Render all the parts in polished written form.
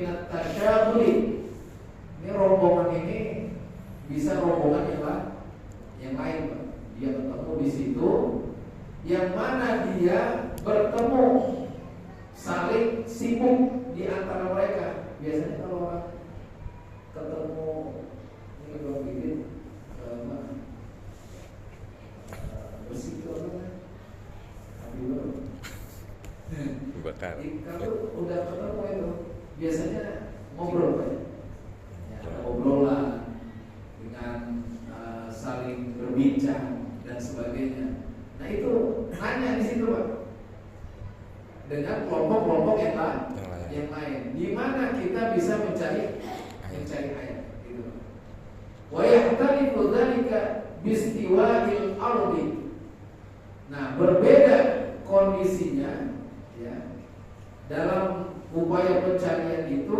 minat tasyabuli. Ini rombongan ini bisa rombongan yang lain, Pak. Dia bertemu di situ, yang mana dia bertemu saling sibuk di antara mereka. Biasanya kalau orang ketemu ini kalau bikin bersikap bakar. Kalau udah ketemu itu biasanya ngobrol, Pak. Ya, obrolan dengan saling berbincang dan sebagainya. Nah itu nanya di situ, Pak, dengan kelompok-kelompok yang lain. Di mana kita bisa mencari ayat gitu. Wa yahtalifu dzalika bistiwa'il ardi. Nah, berbeda kondisinya ya dalam upaya pencarian itu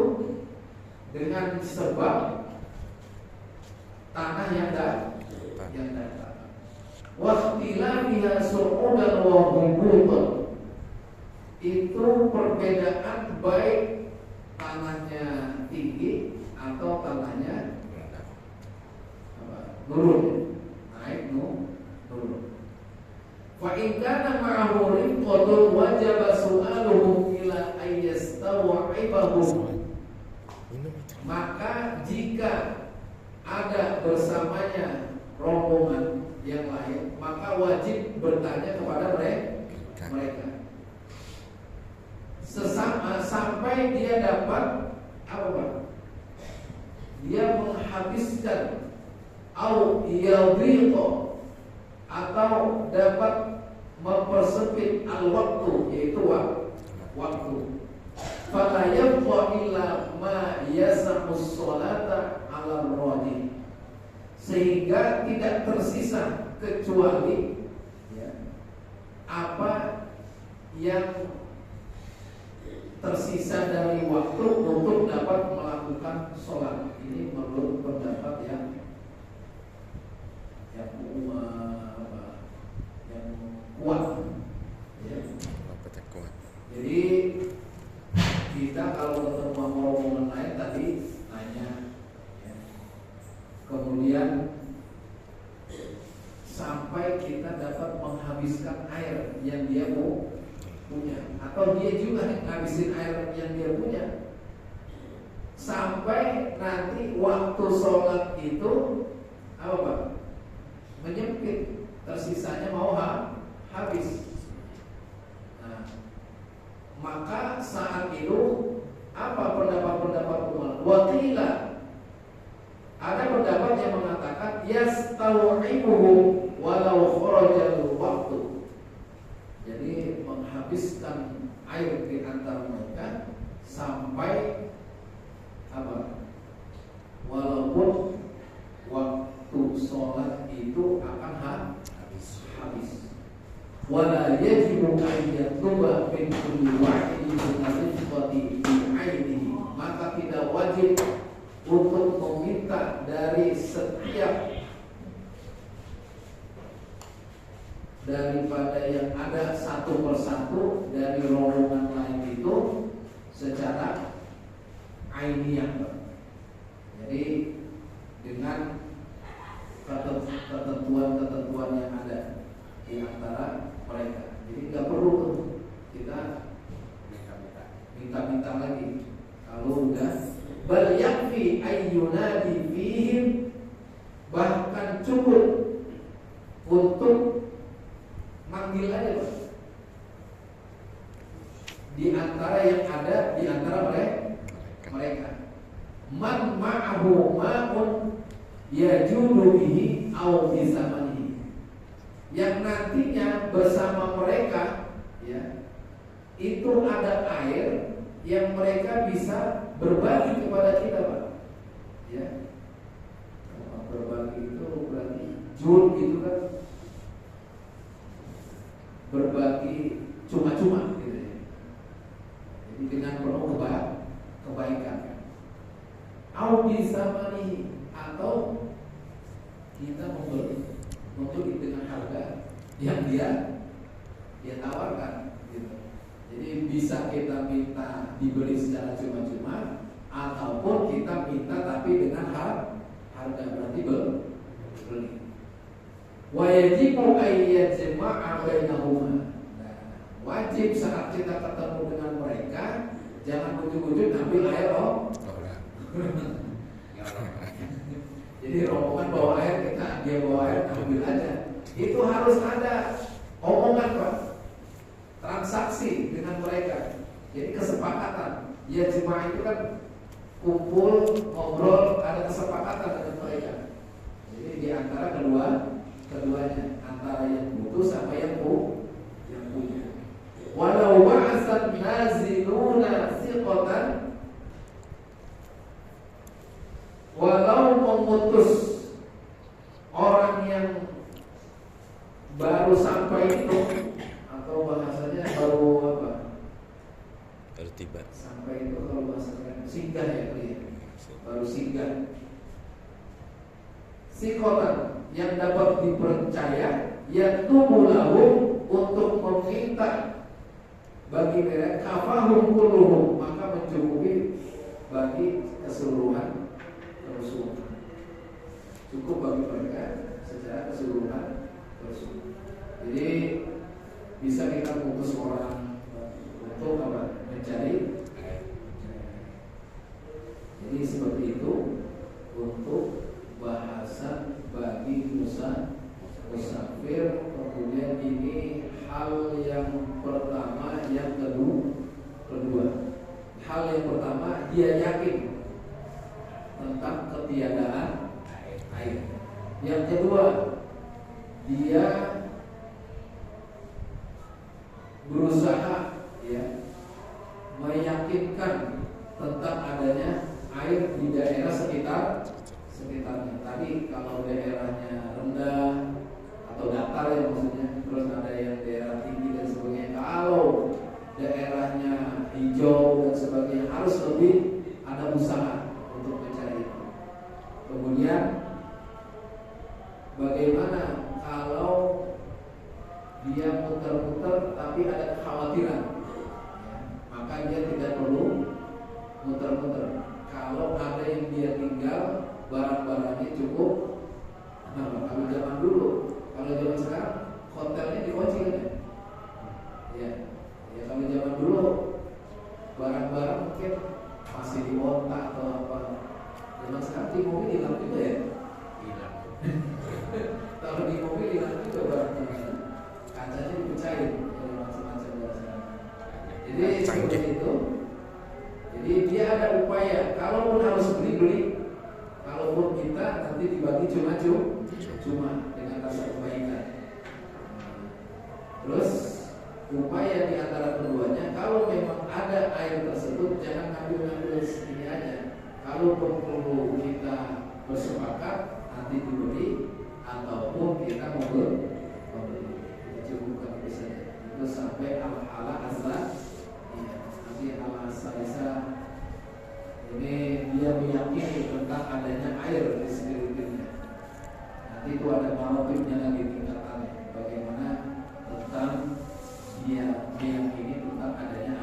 dengan sebab tanah yang datar. Waqtilafiha su'udan wa hubutan. Itu perbedaan baik tanahnya tinggi atau tanahnya nurun, naik nurun. Fa in kana ma'ahu rinqatun wajaba su'aluhum ila ayyastaw'ibahum. Maka jika ada bersamanya rombongan yang lain, maka wajib bertanya kepada mereka. Sampai dia dapat apa, Pak? Dia menghabiskan au yadhiqo atau dapat mempersempit al-waktu, yaitu waktu. Fala yabqa illa ma yasamus sholata 'ala ar-rajih. Sehingga tidak tersisa kecuali ya, apa yang tersisa dari waktu untuk dapat melakukan sholat. Ini menurut pendapat yang kuat ya. Jadi kita kalau ketemu sama rombongan lain tadi nanya ya. Kemudian sampai kita dapat menghabiskan air yang dia punya, atau dia juga ngabisin air yang dia punya, sampai nanti waktu sholat itu apa, Pak? Menyempit, tersisanya mau habis. Nah, maka saat itu apa pendapat ulama? Wakila, ada pendapat yang mengatakan yastaw'ibuhu walau kharajal waktu. Jadi menghabiskan air di antara mereka sampai apa? Walaupun waktu sholat itu akan habis. Wala yajibu an yatluba min kulli wahidin min rizqati bi 'ainihi. Maka tidak wajib untuk meminta dari setiap daripada yang ada satu persatu dari rombongan lain itu secara ainiyah. Jadi dengan ketentuan-ketentuan yang ada di antara mereka. Jadi nggak perlu kita minta lagi. Kalau udah bal yakfi ayyunadi fihim, bahkan cukup untuk manggil aja, Pak, di antara yang ada di antara mereka. Man ma'ahu ma'un yajudu bihi aw bi zamanihi. Yang nantinya bersama mereka ya, itu ada air yang mereka bisa berbagi kepada kita, Pak. Ya. Berbagi itu berarti jud gitu kan. Berbagi cuma-cuma gitu ya. Jadi dengan penuh kebaikan. Au bisa mani, atau kita membeli dengan harga yang dia tawarkan gitu. Jadi bisa kita minta dibeli secara cuma-cuma, ataupun kita minta tapi dengan harga, berarti beli. Wajibu ayyajma'a bainahuma. Wajib saat kita ketemu dengan mereka jangan ujuk-ujuk ambil air Jadi rombongan bawa air, dia bawa air ambil aja. Itu harus ada omongan Pak, transaksi dengan mereka. Jadi kesepakatan. Ya jemaah itu kan kumpul, ngobrol, ada kesepakatan dengan mereka. Jadi di antara keduanya, antara yang butuh sama yang punya. Walau ba'asat naziluna siqatan, walau mengutus orang yang baru sampai itu, atau bahasanya baru apa? Baru tiba. Sampai itu kalau bahasanya singgah ya, baru singgah. Siqatan yang dapat dipercaya, yang tubuh untuk meminta bagi mereka kafahum kulluhum, maka mencukupi bagi keseluruhan. Cukup bagi mereka secara keseluruhan. Jadi bisa kita mengutus orang untuk apa? Mencari. Jadi seperti itu untuk bahasan bagi musafir. Kemudian ini hal yang pertama, yang kedua. Hal yang pertama, dia yakin tentang ketiadaan air. Yang kedua, dia berusaha meyakinkan tentang adanya air di daerah sekitarnya. Tadi kalau daerahnya rendah atau datar ya maksudnya, terus ada yang daerah tinggi dan sebagainya. Kalau daerahnya hijau dan sebagainya, harus lebih ada usaha untuk mencari itu. Kemudian bagaimana kalau dia muter-muter tapi ada kekhawatiran, maka dia tidak perlu muter-muter. Kalau ada yang dia tinggal, barang-barangnya cukup. Nah, kalau zaman dulu, kalau zaman sekarang hotelnya dikunci kan ya? Ya kalau zaman dulu barang-barang mungkin masih di otak atau apa. Zaman sekarang di mobil hilang juga ya? Hilang. Kalau di mobil hilang juga barang-barang, kacanya dipecahin, macam-macam bahasa. Jadi seperti itu. Jadi dia ada upaya. Kalaupun harus beli, kalaupun kita nanti dibagi cuma dengan rasa kebaikan. Terus upaya di antara keduanya, kalau memang ada air tersebut, jangan ngambil ini aja. Kalau perlu kita bersepakat nanti dibeli, ataupun kita membeli, kita cukupkan itu saja. Itu sampai ala asal. Nanti ala salisa ini dia meyakini tentang adanya air di sekelilingnya. Nanti itu ada marotibnya lagi tingkatannya. Bagaimana tentang dia meyakini tentang adanya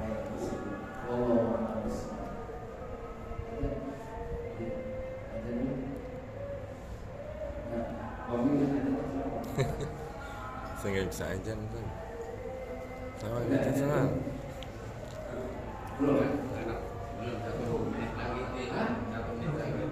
air tersebut. Wallahu a'lam bishawab. Saya nggak bisa aja nonton. Sama gitu senang. Belum 1 menit lagi. 1 menit lagi.